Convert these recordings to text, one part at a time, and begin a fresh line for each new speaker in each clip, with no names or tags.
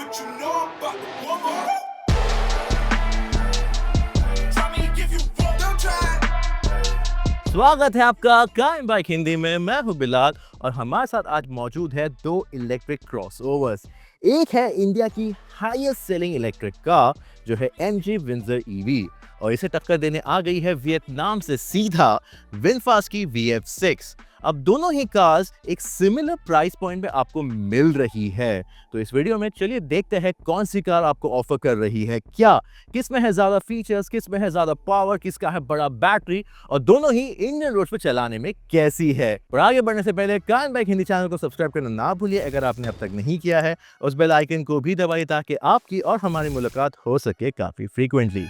but you know I'm about to warm up. Try me, give you one. Don't try.
स्वागत है आपका crime bike Hindi में। मैं हूं बिलाल और हमारे साथ आज मौजूद है दो इलेक्ट्रिक क्रॉसओवर्स। एक है इंडिया की हाईएस्ट सेलिंग इलेक्ट्रिक कार जो है MG विंजर EV और इसे टक्कर देने आ गई है वियतनाम से सीधा विनफास्ट की VF6। अब दोनों ही कार्स एक सिमिलर प्राइस पॉइंट पे आपको मिल रही है। तो इस वीडियो में चलिए देखते हैं कौन सी कार आपको ऑफर कर रही है, क्या किस में है ज्यादा फीचर्स, किस में है ज्यादा पावर, किसका है बड़ा बैटरी और दोनों ही इंडियन रोड पे चलाने में कैसी है। और आगे बढ़ने से पहले कान बाइक हिंदी चैनल को सब्सक्राइब करना ना भूलिए अगर आपने अब तक नहीं किया है। उस बेल आइकन को भी दबाइए ताकि आपकी और हमारी मुलाकात हो सके काफी फ्रीक्वेंटली।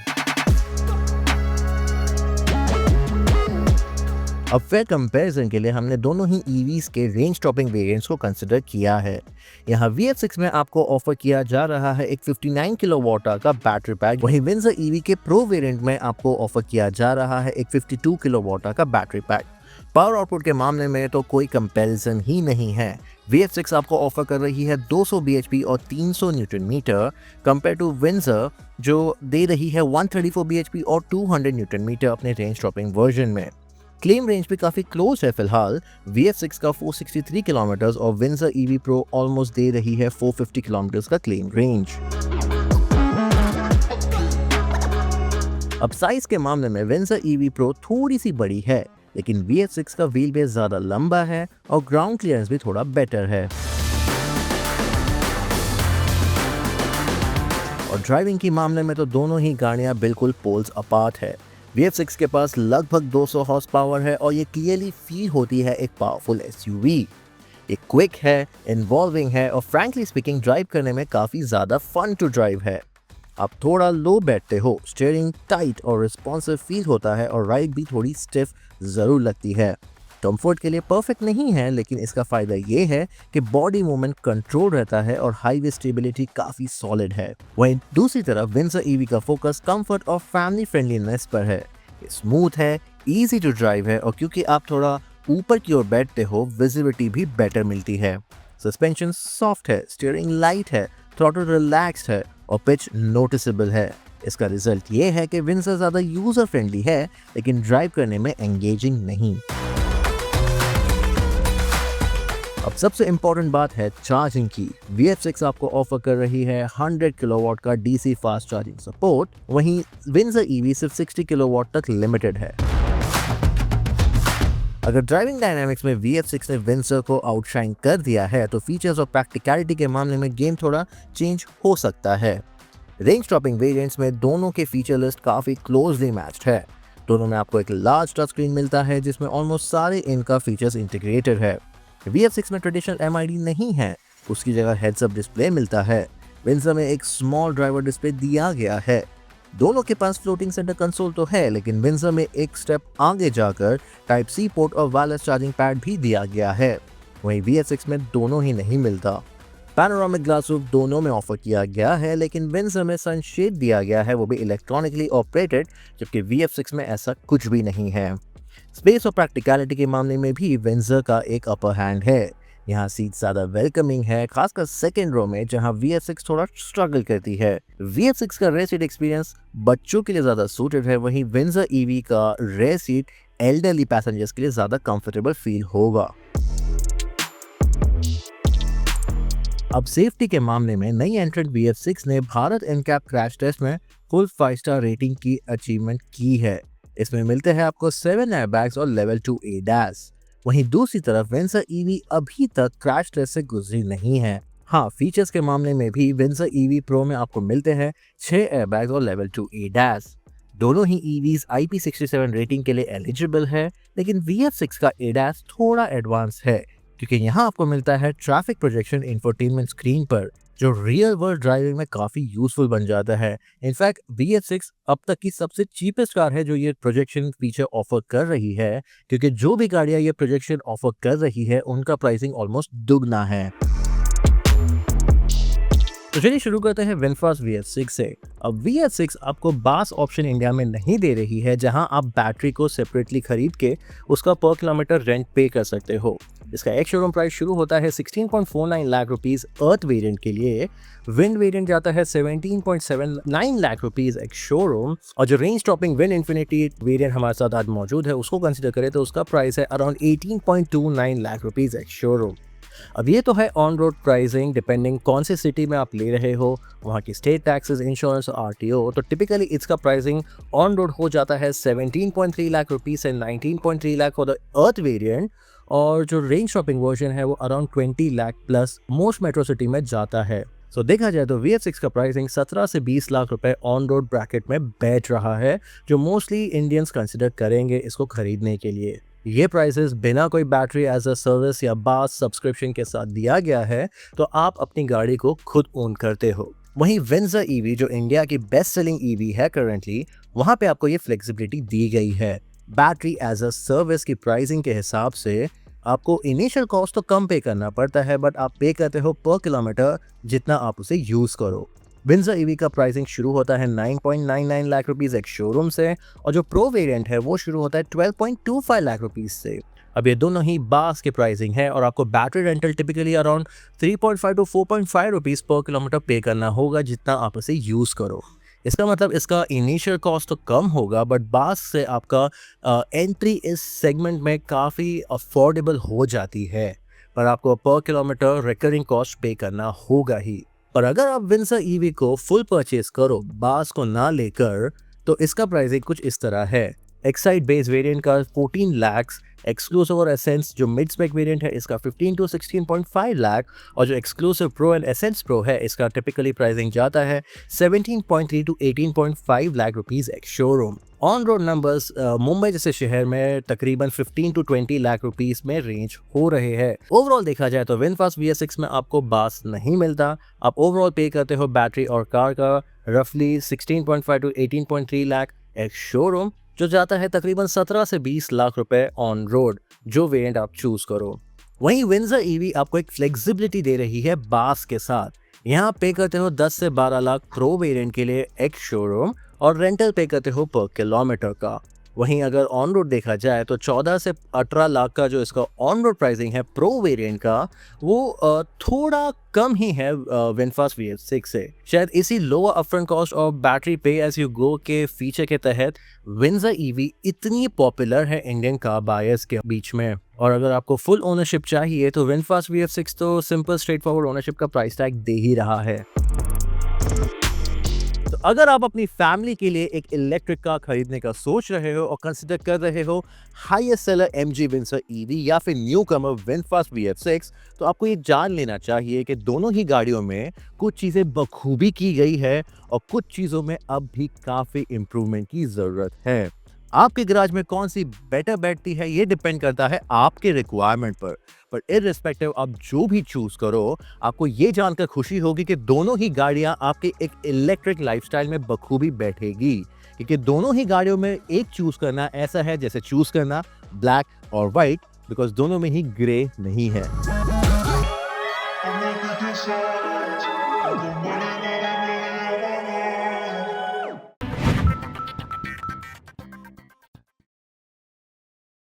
अब फेयर कंपैरिजन के लिए हमने दोनों ही EVs के रेंज टॉपिंग वेरिएंट्स को कंसिडर किया है। यहाँ VF6 में आपको ऑफर किया जा रहा है एक 59 किलोवाट का बैटरी पैक, वहीं विंजर EV के प्रो वेरिएंट में आपको ऑफर किया जा रहा है एक 52 किलोवाट का बैटरी पैक। पावर आउटपुट के मामले में तो कोई कंपैरिजन ही नहीं है। VF6 आपको ऑफर कर रही है 200 bhp और 300 newton metre compare to Windsor जो दे रही है 134 bhp और 200 न्यूटन मीटर अपने रेंज टॉपिंग वर्जन में। क्लेम रेंज भी काफी क्लोज है फिलहाल। VF6 का 463 किलोमीटर और vinegar EV Pro almost they रही है 450 किलोमीटर का क्लेम रेंज। अब साइज के मामले में विंजर EV Pro थोड़ी सी बड़ी है, लेकिन VF6 का व्हील बेस ज्यादा लंबा है और ग्राउंड क्लियरेंस भी थोड़ा बेटर है। और ड्राइविंग के मामले में तो दोनों ही गाड़ियां बिल्कुल पोल्स अपार्ट है। VF6 के पास लगभग 200 हॉर्स पावर है और ये क्लियरली फील होती है एक पावरफुल SUV। ये क्विक है, इन्वॉल्विंग है और फ्रैंकली स्पीकिंग ड्राइव करने में काफ़ी ज़्यादा फन टू ड्राइव है। आप थोड़ा लो बैठते हो, स्टीयरिंग टाइट और रिस्पॉन्सिव फील होता है और राइड भी थोड़ी स्टिफ ज़रूर लगती है। कंफर्ट के लिए परफेक्ट नहीं है, लेकिन इसका फ़ायदा ये है कि बॉडी मूवमेंट कंट्रोल रहता है और हाईवे स्टेबिलिटी काफ़ी सॉलिड है। वहीं दूसरी तरफ विंजर EV का फोकस कंफर्ट और फैमिली फ्रेंडलीनेस पर है। ये स्मूथ है, इजी टू ड्राइव है और क्योंकि आप थोड़ा ऊपर की ओर बैठते हो विजिबिलिटी भी बेटर मिलती है। सस्पेंशन सॉफ्ट है, स्टीयरिंग लाइट है, थ्रॉटल रिलैक्स्ड है और पिच नोटिसेबल है। इसका रिजल्ट ये है कि विंजर ज़्यादा यूज़र फ्रेंडली है लेकिन ड्राइव करने में एंगेजिंग नहीं। अब सबसे इम्पोर्टेंट बात है चार्जिंग की। VF6 आपको ऑफर कर रही है 100 किलोवाट का DC फास्ट चार्जिंग सपोर्ट, वहीं विंजर EV सिर्फ 60 किलोवाट तक लिमिटेड है। अगर ड्राइविंग डायनामिक्स में VF6 ने विंजर को आउटशाइन कर दिया है तो फीचर्स और प्रैक्टिकलिटी के मामले में गेम थोड़ा चेंज हो सकता है। रेंज टॉपिंग वेरिएंट्स में दोनों के फीचर लिस्ट काफ़ी क्लोजली मैच्ड है। दोनों में आपको एक लार्ज टच स्क्रीन मिलता है जिसमें ऑलमोस्ट सारे इनका फीचर्स इंटीग्रेटेड है। VF6 में ट्रेडिशनल MID नहीं है, उसकी जगह हेड्स अप डिस्प्ले मिलता है। विंजर में एक स्मॉल ड्राइवर डिस्प्ले दिया गया है। दोनों के पास फ्लोटिंग सेंटर कंसोल तो है, लेकिन विंजर में एक स्टेप आगे जाकर टाइप C पोर्ट और वायरलेस चार्जिंग पैड भी दिया गया है। वहीं VF6 में दोनों ही नहीं मिलता। पैनोरामिक ग्लास रूफ दोनों में ऑफर किया गया है, लेकिन विंजर में सनशेड दिया गया है, वो भी इलेक्ट्रॉनिकली ऑपरेटेड, जबकि VF6 में ऐसा कुछ भी नहीं है। स्पेस और प्रैक्टिकलिटी के मामले में भी विंजर का एक अपर हैंड है। यहाँ सीट ज़्यादा वेलकमिंग है, खासकर सेकेंड रो में जहाँ VF6 थोड़ा स्ट्रगल करती है। VF6 का रेयर सीट एक्सपीरियंस बच्चों के लिए ज़्यादा सूटेड है, वहीं विंजर EV का रेयर सीट एल्डरली पैसेंजर्स के लिए ज़्यादा कंफर्टेबल फील होगा। अब सेफ्टी के मामले में नई एंट्रेंट VF6 ने भारत NCAP क्रैश टेस्ट में फुल 5 स्टार रेटिंग की अचीवमेंट की है। इसमें मिलते हैं आपको 7 एयरबैग्स और लेवल 2 ADAS। वहीं दूसरी तरफ विंजर EV अभी तक क्रैश टेस्ट से गुजरी नहीं है। हाँ, फीचर्स के मामले में भी विंजर EV Pro में आपको मिलते हैं 6 एयरबैग्स और लेवल 2 ADAS। दोनों ही EVs IP67 रेटिंग के लिए एलिजिबल है, लेकिन VF6 का ADAS थोड़ा एडवांस है क्योंकि यहाँ आपको मिलता है ट्रैफिक प्रोजेक्शन इंफोटेनमेंट स्क्रीन पर, जो रियल वर्ल्ड ड्राइविंग में काफ़ी यूजफुल बन जाता है। इनफैक्ट VF6 अब तक की सबसे चीपेस्ट कार है जो ये प्रोजेक्शन फीचर ऑफर कर रही है, क्योंकि जो भी गाड़ियाँ ये प्रोजेक्शन ऑफर कर रही है उनका प्राइसिंग ऑलमोस्ट दुगना है। तो चलिए शुरू करते हैं विनफास्ट VF6 से। अब VF6 आपको बास ऑप्शन इंडिया में नहीं दे रही है, जहां आप बैटरी को सेपरेटली खरीद के उसका पर किलोमीटर रेंट पे कर सकते हो। इसका एक शोरूम प्राइस शुरू होता है 16.49 लाख रुपीस अर्थ वेरिएंट के लिए, विंड वेरिएंट जाता है 17.79 लाख रुपीस एक शोरूम, और जो range topping wind infinity variant हमारे साथ आज मौजूद है उसको कंसिडर करें तो उसका प्राइस है अराउंड 18.29 लाख रुपीस एक शोरूम। अब ये तो है ऑन रोड प्राइसिंग, डिपेंडिंग कौन से सिटी में आप ले रहे हो, वहाँ की स्टेट टैक्सेस, इंश्योरेंस और RTO। तो टिपिकली इसका प्राइसिंग ऑन रोड हो जाता है 17.3 lakh rupees and 19.3 lakh for the earth variant, और जो रेंज शॉपिंग वर्जन है वो around 20 lakh plus most metro city में जाता है। सो देखा जाए तो VF6 का प्राइसिंग 17 से 20 लाख रुपए ऑन रोड ब्रैकेट में बैठ रहा है, जो मोस्टली इंडियंस कंसिडर करेंगे इसको खरीदने के लिए। ये प्राइसेस बिना कोई बैटरी एज अ सर्विस या बास सब्सक्रिप्शन के साथ दिया गया है, तो आप अपनी गाड़ी को खुद ओन करते हो। वहीं वेंजा EV जो इंडिया की बेस्ट सेलिंग EV है करंटली, वहां पे आपको ये फ्लेक्सिबिलिटी दी गई है। बैटरी एज अ सर्विस की प्राइसिंग के हिसाब से आपको इनिशियल कॉस्ट तो कम पे करना पड़ता है, बट आप पे करते हो पर किलोमीटर जितना आप उसे यूज करो। वेंजा EV का प्राइसिंग शुरू होता है 9.99 लाख रुपीस एक शोरूम से, और जो प्रो वेरिएंट है वो शुरू होता है 12.25 लाख रुपीस से। अब ये दोनों ही बास के प्राइसिंग है, और आपको battery rental typically around 3.5 to 4.5 rupees per kilometre pay करना होगा जितना आप इसे यूज करो। इसका मतलब इसका इनिशियल कॉस्ट तो कम होगा, बट बास से आपका एंट्री इस सेगमेंट में काफ़ी अफोर्डेबल हो जाती है, पर आपको पर किलोमीटर रिकरिंग कॉस्ट पे करना होगा ही। पर अगर आप वेंजा EV को फुल परचेज करो बास को ना लेकर, तो इसका प्राइसिंग कुछ इस तरह है। एक्साइड बेस वेरिएंट का 14 लाख, एक्सक्लूसिव और एसेंस जो मिड स्पेक वेरिएंट है इसका 15 टू 16.5 लाख, और जो exclusive pro and essence pro है इसका टिपिकली प्राइसिंग जाता है 17.3 टू 18.5 लाख रुपीस एक showroom. On road numbers Mumbai जैसे शहर में तकरीबन 15 टू 20 लाख रुपीस में रेंज हो रहे हैं। ओवरऑल देखा जाए तो विनफास्ट VF6 में आपको बास नहीं मिलता, आप ओवरऑल पे करते हो बैटरी और कार का रफली 16.5 टू 18.3 लाख एक शोरूम, जो जाता है तकरीबन 17 से 20 लाख रुपए ऑन रोड, जो वेरिएंट आप चूज करो। वहीं वेंजा EV आपको एक फ्लेक्सिबिलिटी दे रही है बास के साथ। यहाँ पे करते हो 10 से 12 लाख प्रो वेरिएंट के लिए एक शोरूम, और रेंटल पे करते हो पर किलोमीटर का। वहीं अगर ऑन रोड देखा जाए तो 14 से 18 लाख का जो इसका ऑन रोड प्राइसिंग है प्रो वेरिएंट का, वो थोड़ा कम ही है विनफास्ट VF6 से। शायद इसी लोअर अपफ्रंट कॉस्ट और बैटरी पे एज यू गो के फीचर के तहत वेंजा EV इतनी पॉपुलर है इंडियन कार बायर्स के बीच में। और अगर आपको फुल ओनरशिप चाहिए तो विनफास्ट VF6 तो सिंपल स्ट्रेट फॉरवर्ड ओनरशिप का प्राइस टैग दे ही रहा है। तो अगर आप अपनी फैमिली के लिए एक इलेक्ट्रिक कार खरीदने का सोच रहे हो और कंसिडर कर रहे हो highest seller MG Windsor EV या फिर न्यू कमर विनफास्ट VF6, तो आपको ये जान लेना चाहिए कि दोनों ही गाड़ियों में कुछ चीज़ें बखूबी की गई है, और कुछ चीज़ों में अब भी काफ़ी इम्प्रूवमेंट की ज़रूरत है। आपके गैराज में कौन सी बेटर बैठती है ये डिपेंड करता है आपके रिक्वायरमेंट पर इररिस्पेक्टिव आप जो भी चूज करो, आपको ये जानकर खुशी होगी कि दोनों ही गाड़ियां आपके एक इलेक्ट्रिक लाइफस्टाइल में बखूबी बैठेगी। क्योंकि दोनों ही गाड़ियों में एक चूज करना ऐसा है जैसे चूज करना ब्लैक और वाइट, बिकॉज दोनों में ही ग्रे नहीं है।
I'm gonna get sides. I got money,